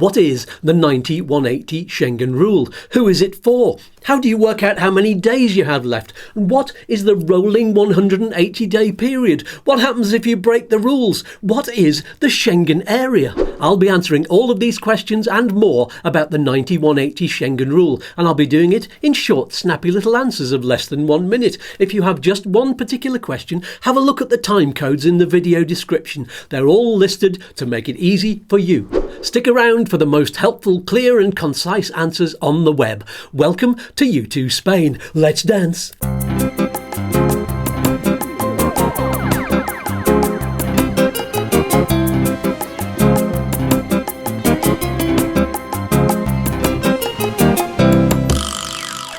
What is the 90-180 Schengen Rule? Who is it for? How do you work out how many days you have left? And what is the rolling 180-day period? What happens if you break the rules? What is the Schengen Area? I'll be answering all of these questions and more about the 90-180 Schengen Rule, and I'll be doing it in short, snappy little answers of less than 1 minute. If you have just one particular question, have a look at the time codes in the video description. They're all listed to make it easy for you. Stick around for the most helpful, clear and concise answers on the web. Welcome to YouTooSpain. Let's dance.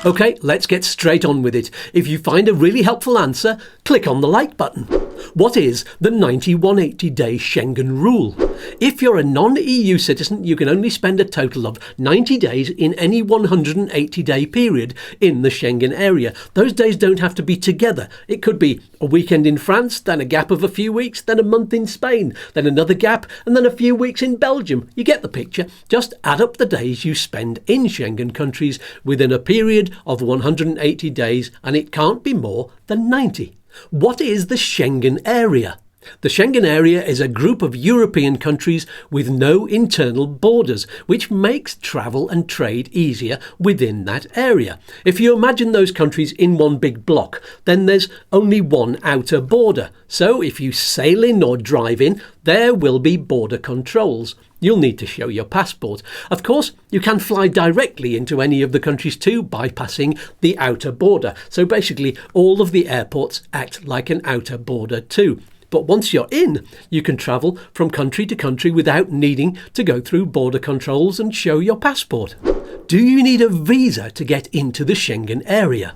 Okay, let's get straight on with it. If you find a really helpful answer, click on the like button. What is the 90-180-day Schengen Rule? If you're a non-EU citizen, you can only spend a total of 90 days in any 180-day period in the Schengen area. Those days don't have to be together. It could be a weekend in France, then a gap of a few weeks, then a month in Spain, then another gap, and then a few weeks in Belgium. You get the picture. Just add up the days you spend in Schengen countries within a period of 180 days, and it can't be more than 90. What is the Schengen Area? The Schengen Area is a group of European countries with no internal borders, which makes travel and trade easier within that area. If you imagine those countries in one big block, then there's only one outer border. So if you sail in or drive in, there will be border controls. You'll need to show your passport. Of course, you can fly directly into any of the countries too, bypassing the outer border. So basically, all of the airports act like an outer border too. But once you're in, you can travel from country to country without needing to go through border controls and show your passport. Do you need a visa to get into the Schengen area?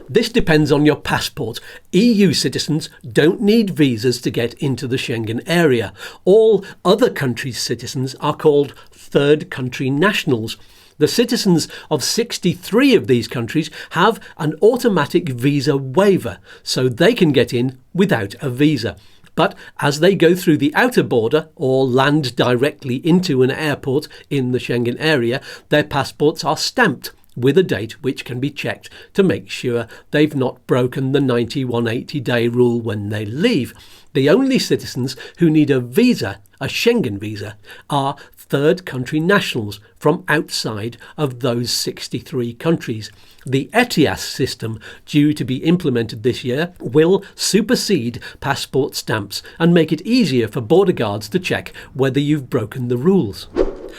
This depends on your passport. EU citizens don't need visas to get into the Schengen area. All other countries' citizens are called third country nationals. The citizens of 63 of these countries have an automatic visa waiver, so they can get in without a visa. But as they go through the outer border or land directly into an airport in the Schengen area, their passports are stamped with a date which can be checked to make sure they've not broken the 90-180-day rule when they leave. The only citizens who need a visa, a Schengen visa, are third country nationals from outside of those 63 countries. The ETIAS system, due to be implemented this year, will supersede passport stamps and make it easier for border guards to check whether you've broken the rules.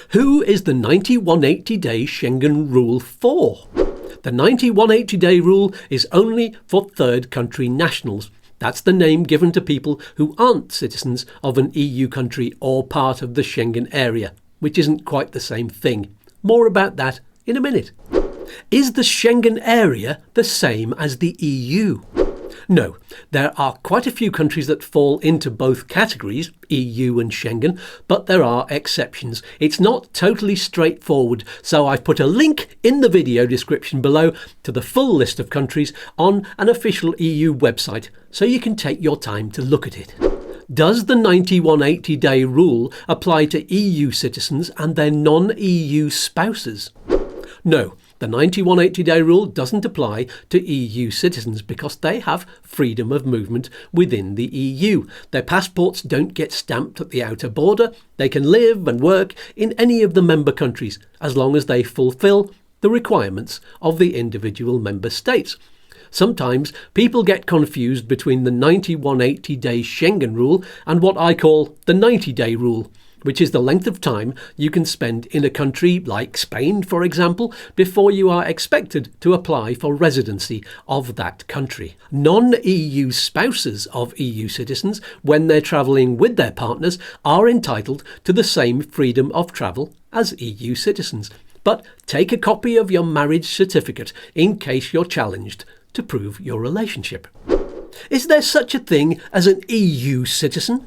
Who is the 90-180-day Schengen Rule for? The 90-180-day rule is only for third country nationals. That's the name given to people who aren't citizens of an EU country or part of the Schengen area, which isn't quite the same thing. More about that in a minute. Is the Schengen area the same as the EU? No, there are quite a few countries that fall into both categories, EU and Schengen, but there are exceptions. It's not totally straightforward, so I've put a link in the video description below to the full list of countries on an official EU website, so you can take your time to look at it. Does the 90-180-day rule apply to EU citizens and their non-EU spouses? No. The 90-180-day rule doesn't apply to EU citizens because they have freedom of movement within the EU. Their passports don't get stamped at the outer border. They can live and work in any of the member countries as long as they fulfil the requirements of the individual member states. Sometimes people get confused between the 90-180-day Schengen rule and what I call the 90-day rule, which is the length of time you can spend in a country like Spain, for example, before you are expected to apply for residency of that country. Non-EU spouses of EU citizens, when they're travelling with their partners, are entitled to the same freedom of travel as EU citizens. But take a copy of your marriage certificate in case you're challenged to prove your relationship. Is there such a thing as an EU citizen?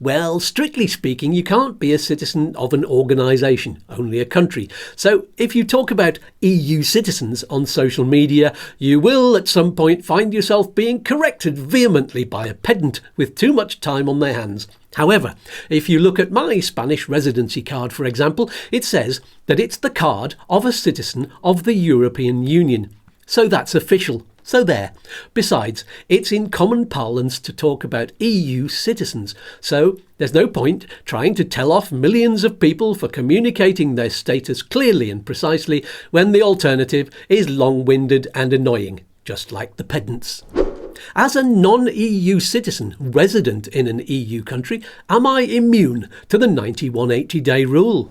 Well, strictly speaking, you can't be a citizen of an organisation, only a country. So if you talk about EU citizens on social media, you will at some point find yourself being corrected vehemently by a pedant with too much time on their hands. However, if you look at my Spanish residency card, for example, it says that it's the card of a citizen of the European Union. So that's official. So there. Besides, it's in common parlance to talk about EU citizens, so there's no point trying to tell off millions of people for communicating their status clearly and precisely when the alternative is long-winded and annoying, just like the pedants. As a non-EU citizen resident in an EU country, am I immune to the 9180-day rule?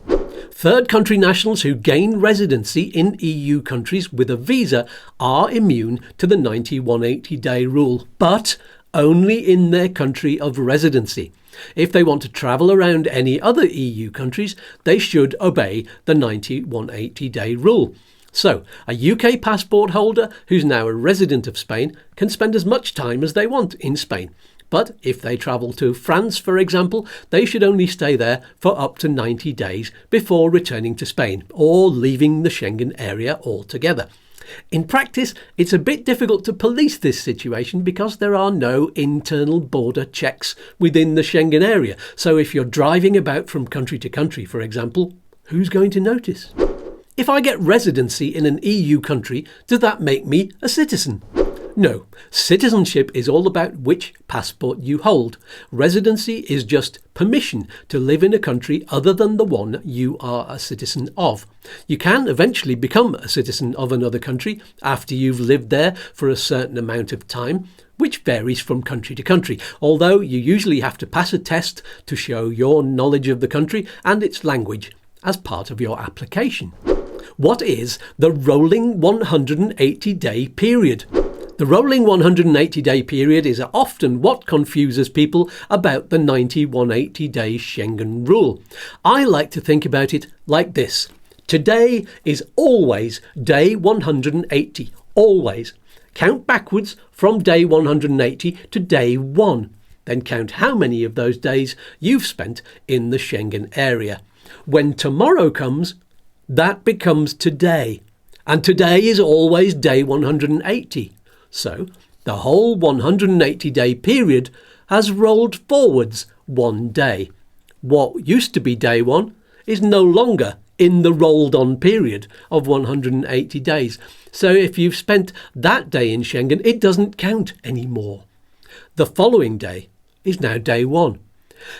Third country nationals who gain residency in EU countries with a visa are immune to the 9180-day rule, but only in their country of residency. If they want to travel around any other EU countries, they should obey the 9180-day rule. So, a UK passport holder who's now a resident of Spain can spend as much time as they want in Spain. But if they travel to France, for example, they should only stay there for up to 90 days before returning to Spain or leaving the Schengen area altogether. In practice, it's a bit difficult to police this situation because there are no internal border checks within the Schengen area. So if you're driving about from country to country, for example, who's going to notice? If I get residency in an EU country, does that make me a citizen? No, citizenship is all about which passport you hold. Residency is just permission to live in a country other than the one you are a citizen of. You can eventually become a citizen of another country after you've lived there for a certain amount of time, which varies from country to country, although you usually have to pass a test to show your knowledge of the country and its language as part of your application. What is the rolling 180-day period? The rolling 180-day period is often what confuses people about the 9180-day Schengen Rule. I like to think about it like this. Today is always day 180. Always. Count backwards from day 180 to day 1. Then count how many of those days you've spent in the Schengen area. When tomorrow comes, that becomes today. And today is always day 180. So, the whole 180-day period has rolled forwards one day. What used to be day 1 is no longer in the rolled-on period of 180 days. So if you've spent that day in Schengen, it doesn't count anymore. The following day is now day 1.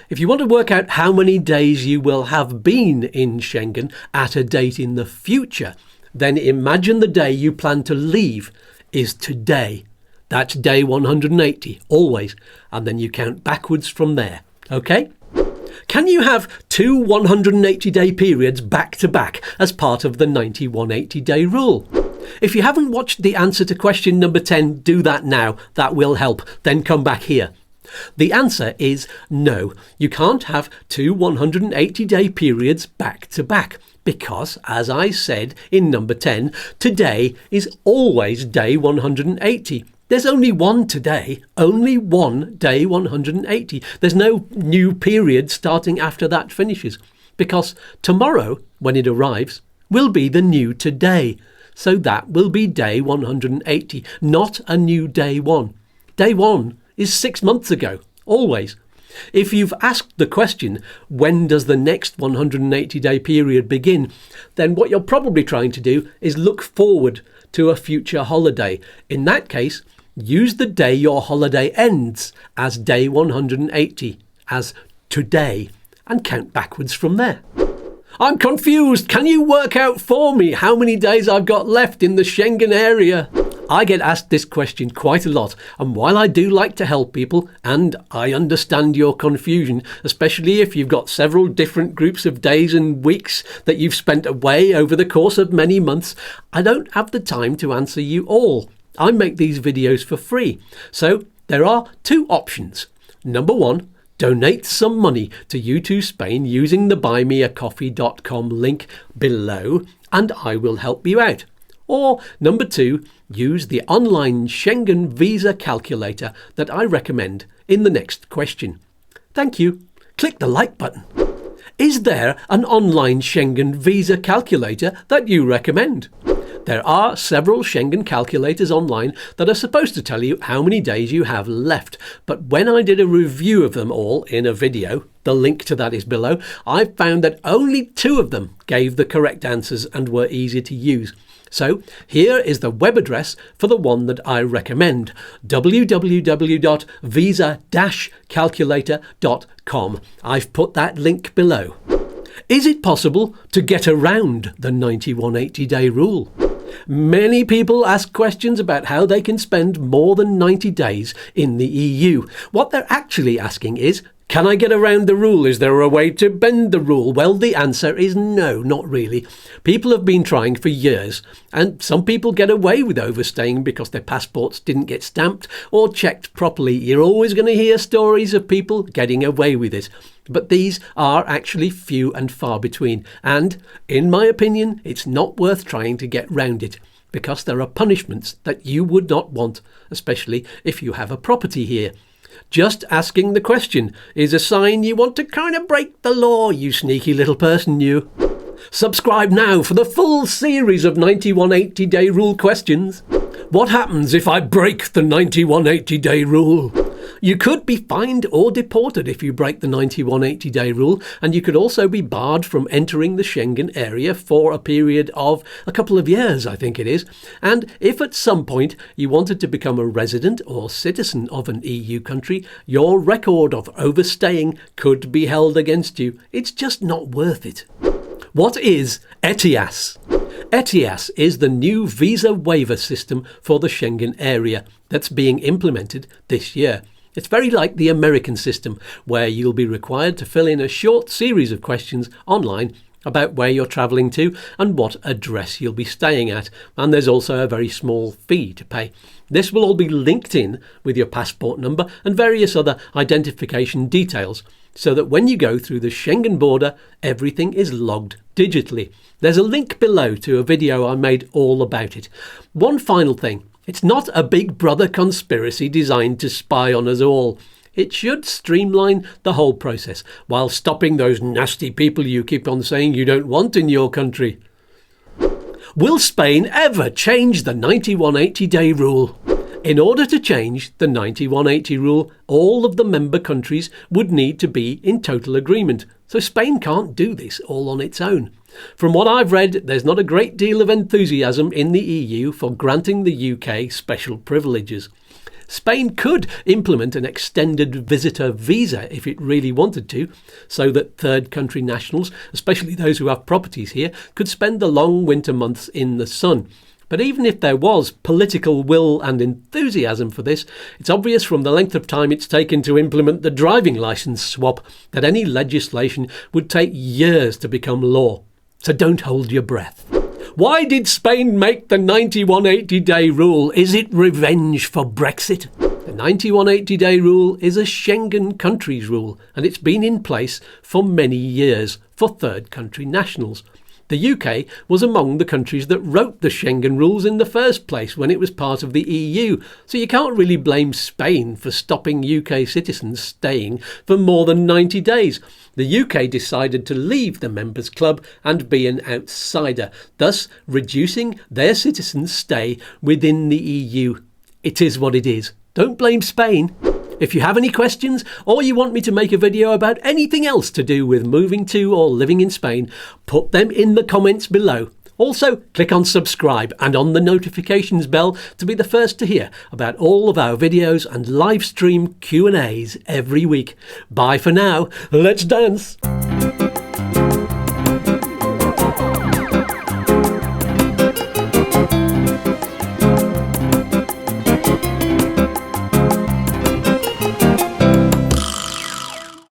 If you want to work out how many days you will have been in Schengen at a date in the future, then imagine the day you plan to leave is today. That's day 180, always, and then you count backwards from there, okay? Can you have two 180-day periods back to back as part of the 9180-day rule? If you haven't watched the answer to question number 10, do that now. That will help. Then come back here. The answer is no. You can't have two 180-day periods back to back. Because, as I said in number 10, today is always day 180. There's only one today, only one day 180. There's no new period starting after that finishes. Because tomorrow, when it arrives, will be the new today. So that will be day 180, not a new day 1. Day 1 is 6 months ago, always. If you've asked the question, when does the next 180-day period begin, then what you're probably trying to do is look forward to a future holiday. In that case, use the day your holiday ends as day 180, as today, and count backwards from there. I'm confused. Can you work out for me how many days I've got left in the Schengen area? I get asked this question quite a lot, and while I do like to help people, and I understand your confusion, especially if you've got several different groups of days and weeks that you've spent away over the course of many months, I don't have the time to answer you all. I make these videos for free, so there are two options. Number 1, donate some money to YouTooSpain using the buymeacoffee.com link below, and I will help you out. Or number 2, use the online Schengen Visa calculator that I recommend in the next question. Thank you. click the like button. Is there an online Schengen Visa calculator that you recommend? There are several Schengen calculators online that are supposed to tell you how many days you have left, but when I did a review of them all in a video, the link to that is below, I found that only 2 of them gave the correct answers and were easy to use. So here is the web address for the one that I recommend, www.visa-calculator.com. I've put that link below. Is it possible to get around the 9180-day rule? Many people ask questions about how they can spend more than 90 days in the EU. What they're actually asking is, can I get around the rule? Is there a way to bend the rule? Well, the answer is no, not really. People have been trying for years, and some people get away with overstaying because their passports didn't get stamped or checked properly. You're always going to hear stories of people getting away with it. But these are actually few and far between, and, in my opinion, it's not worth trying to get round it, because there are punishments that you would not want, especially if you have a property here. Just asking the question is a sign you want to kind of break the law, you sneaky little person, you. Subscribe now for the full series of 9180-day rule questions. What happens if I break the 9180-day rule? You could be fined or deported if you break the 9180-day rule, and you could also be barred from entering the Schengen Area for a period of a couple of years, I think it is. And if at some point you wanted to become a resident or citizen of an EU country, your record of overstaying could be held against you. It's just not worth it. What is ETIAS? ETIAS is the new visa waiver system for the Schengen Area that's being implemented this year. It's very like the American system, where you'll be required to fill in a short series of questions online about where you're travelling to and what address you'll be staying at, and there's also a very small fee to pay. This will all be linked in with your passport number and various other identification details, so that when you go through the Schengen border, everything is logged digitally. There's a link below to a video I made all about it. One final thing. It's not a Big Brother conspiracy designed to spy on us all. It should streamline the whole process while stopping those nasty people you keep on saying you don't want in your country. Will Spain ever change the 9180-day rule? In order to change the 9180 rule, all of the member countries would need to be in total agreement. So Spain can't do this all on its own. From what I've read, there's not a great deal of enthusiasm in the EU for granting the UK special privileges. Spain could implement an extended visitor visa if it really wanted to, so that third country nationals, especially those who have properties here, could spend the long winter months in the sun. But even if there was political will and enthusiasm for this, it's obvious from the length of time it's taken to implement the driving licence swap that any legislation would take years to become law. So don't hold your breath. Why did Spain make the 9180-day rule? Is it revenge for Brexit? The 9180-day rule is a Schengen countries rule, and it's been in place for many years for third country nationals. The UK was among the countries that wrote the Schengen rules in the first place when it was part of the EU, so you can't really blame Spain for stopping UK citizens staying for more than 90 days. The UK decided to leave the members' club and be an outsider, thus reducing their citizens' stay within the EU. It is what it is. Don't blame Spain. If you have any questions, or you want me to make a video about anything else to do with moving to or living in Spain, put them in the comments below. Also, click on subscribe and on the notifications bell to be the first to hear about all of our videos and live stream Q&As every week. Bye for now. Let's dance.